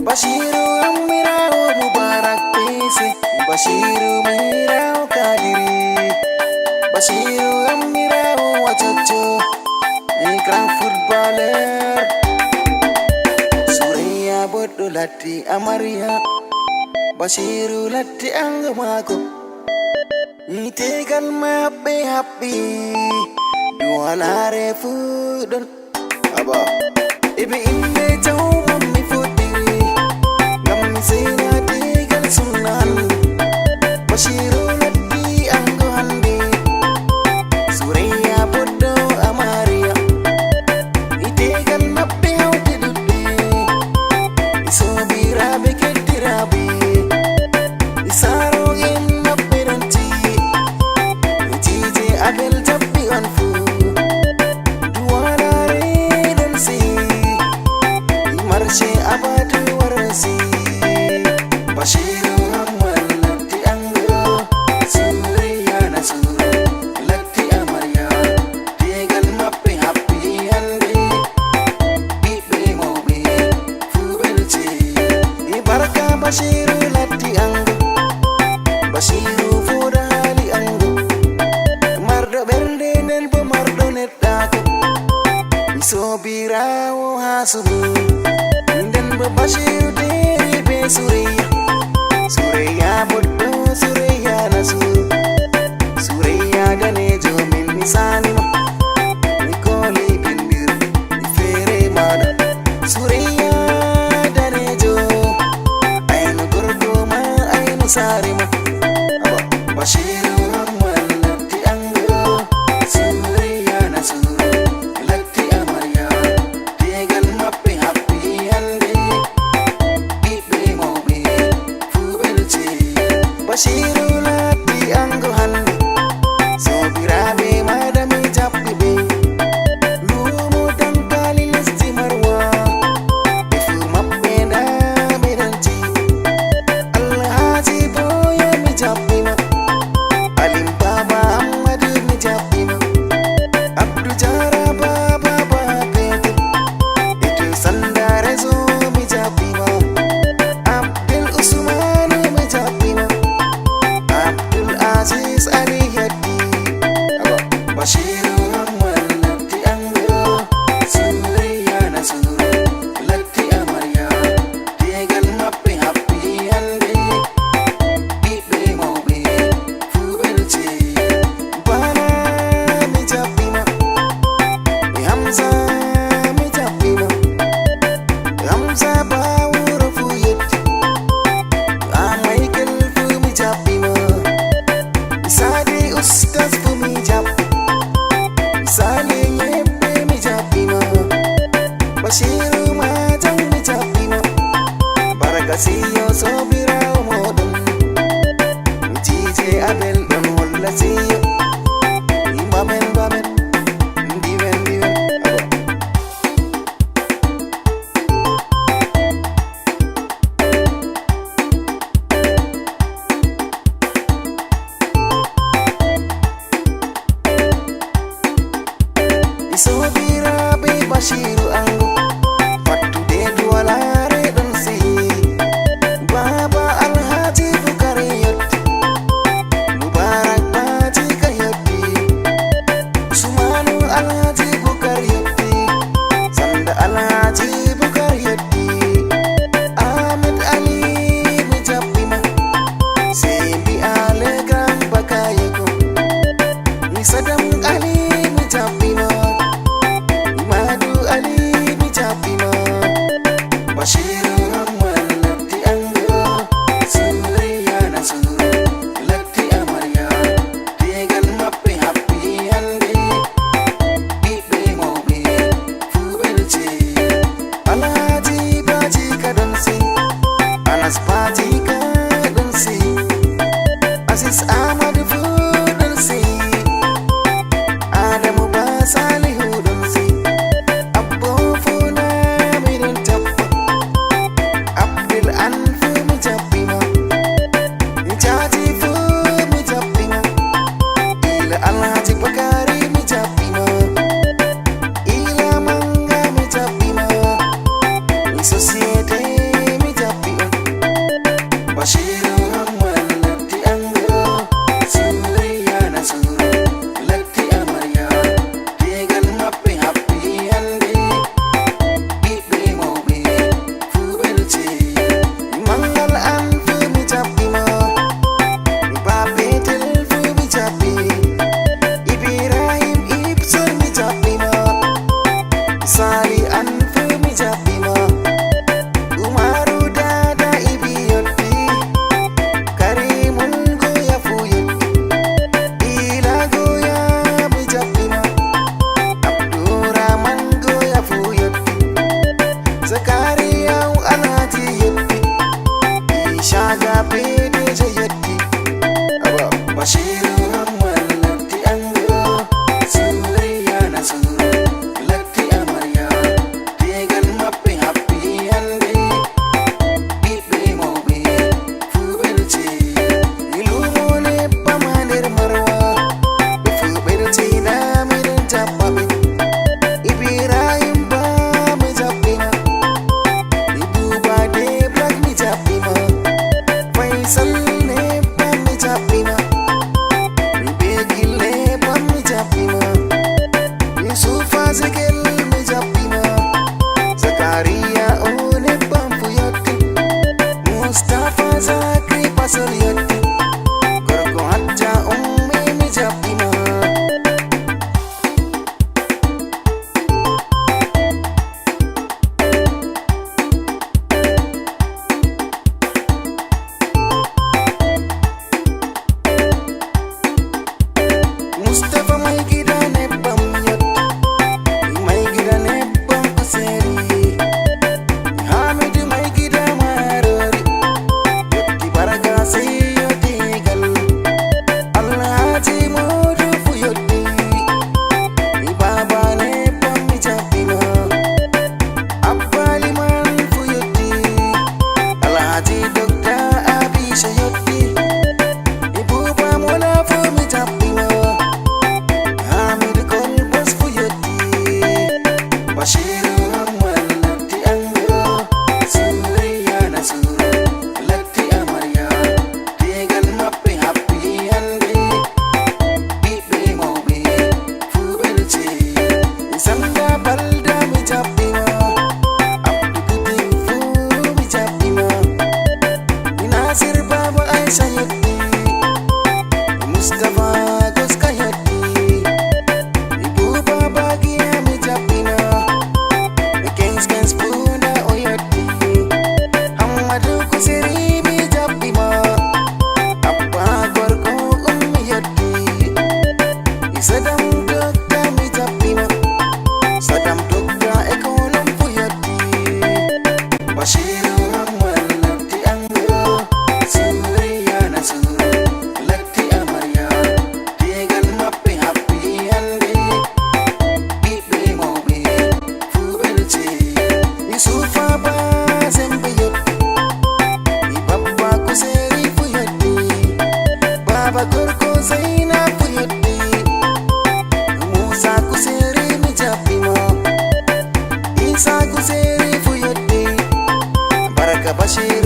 Bashiru Amirao Mubarak Pese Bashiru Mirao Kadiri Bashiru Amirao Wachocho Grand footballer Surya Bodo Lati Amaria Bashiru Lati Angamako Itegal mabe happy Dualare fudon Aba Ibi inde jauh mami futiri Ngam sina tegal sunan Bashiru Lati anggo handi Surya Bodo Amaria Itegal mabe hauti dudde Iso birabe ketirabe Isaro in mabe ranti Ijije abel jabi anfu Dualare dansi Imarche abadu warasi Bashiru Amal Lati anggo Surya Nasuru Lati Amaria Tegal mappe happy hande Bibe mobe Fubelche Ibaraka Bashiru Lati anggo Bashiru Foda hali anggo Mardo berde nel bo mardo netako Iso birao hasubu Den bo Bashiru deri be Surya Surya Bodo Surya Nasuru Surya Danejo min misalima Nikoli bindir Ifere mana Surya Danejo Ainu gurduma Ainu sarima Bashiru Amal Lati anggo Surya Nasuru Lati Amaria Tegal mappe happy hande Bibe mobe Fubelche Bashiru Lati anggo hande Sobirabe madami jappibe Lumo tangkali listi marwa Ifu mappe da bedanci Alhaji boya mi jappima Alim Baba Ahmadu mi jappima Abdu Jara Baba Bapete Itu Sandare zo mi jappima Abdul Usmanu mi jappima Abdul Aziz Ali Yadi Bashiru Amal Lati anggo Surya Nasuru Lati Amaria Tegal mappe happy hande Bibe mobe Fubelche Bana mi jappima Hamza mi jappima Hamza bawuro fuyetti Michael fu mi jappima Sadi Ustaz fu mi jappi Sali Yebbe mi jappima Bashiru Majang mi jappima Barakasiyo sobirao modon Jije abel don holla siyo Imamen bamen Diven diven Iso birabe Bashiru anggo Patu de dualare dansi Baba bashiru